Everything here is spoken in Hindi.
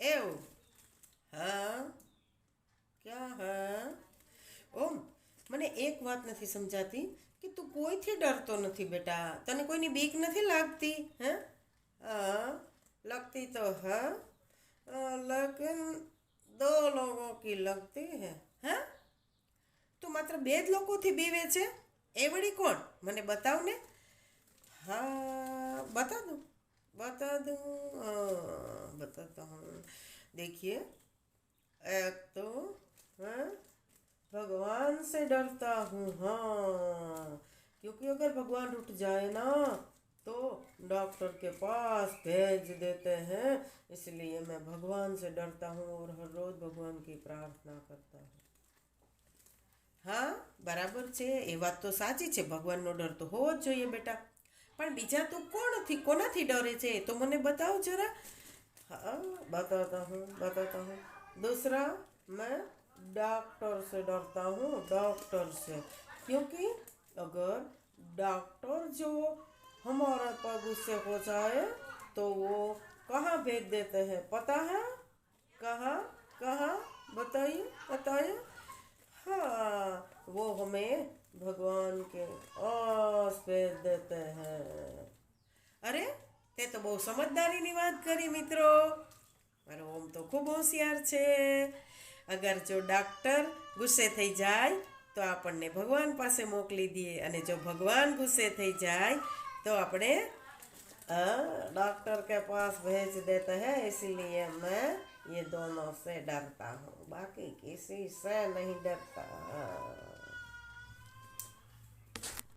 એવું. હા, ક્યાં હા? ઓમ, મને એક વાત નથી સમજાતી કે તું કોઈથી ડરતો નથી બેટા. તને કોઈની બીક નથી લાગતી? હે? हाँ, लगती तो है, लेकिन दो लोगों की लगती है? તું માત્ર બે જ લોકોથી બીવે છે? એ વળી કોણ? મને બતાવ ને. हाँ, बता दूँ बताता हूँ। देखिए, एक तो हाँ, भगवान से डरता हूँ। हाँ, क्योंकि अगर भगवान उठ जाए ना तो डॉक्टर के पास भेज देते हैं। इसलिए मैं भगवान से डरता हूँ और हर रोज भगवान की प्रार्थना करता हूँ। હા, બરાબર છે. એ વાત તો સાચી છે. ભગવાનનો ડર તો હોવો જ જોઈએ બેટા. પણ બીજા તો કોનાથી ડરે છે એ તો મને बताओ जरा। हाँ, बताता हूँ। दूसरा, मैं डॉक्टर से डरता हूँ, डॉक्टर से। क्योंकि अगर डॉक्टर जो हमारे पर गुस्से हो जाए तो वो कहाँ भेज देते हैं पता है? कहाँ? कहाँ? बताइए। हाँ, वो हमें भगवान के पास भेज देते हैं। અરે, તે તો બહુ સમજદારીની વાત કરી મિત્રો. મારો ઓમ તો ખૂબ હોશિયાર છે. અગર જો ડૉક્ટર ગુસ્સે થઈ જાય તો આપણને ભગવાન પાસે મોકલી દે, અને જો ભગવાન ગુસ્સે થઈ જાય તો આપણે डॉक्टर के पास भेज देते हैं। इसीलिए मैं ये दोनों से डरता हूँ, बाकी किसी से नहीं डरता।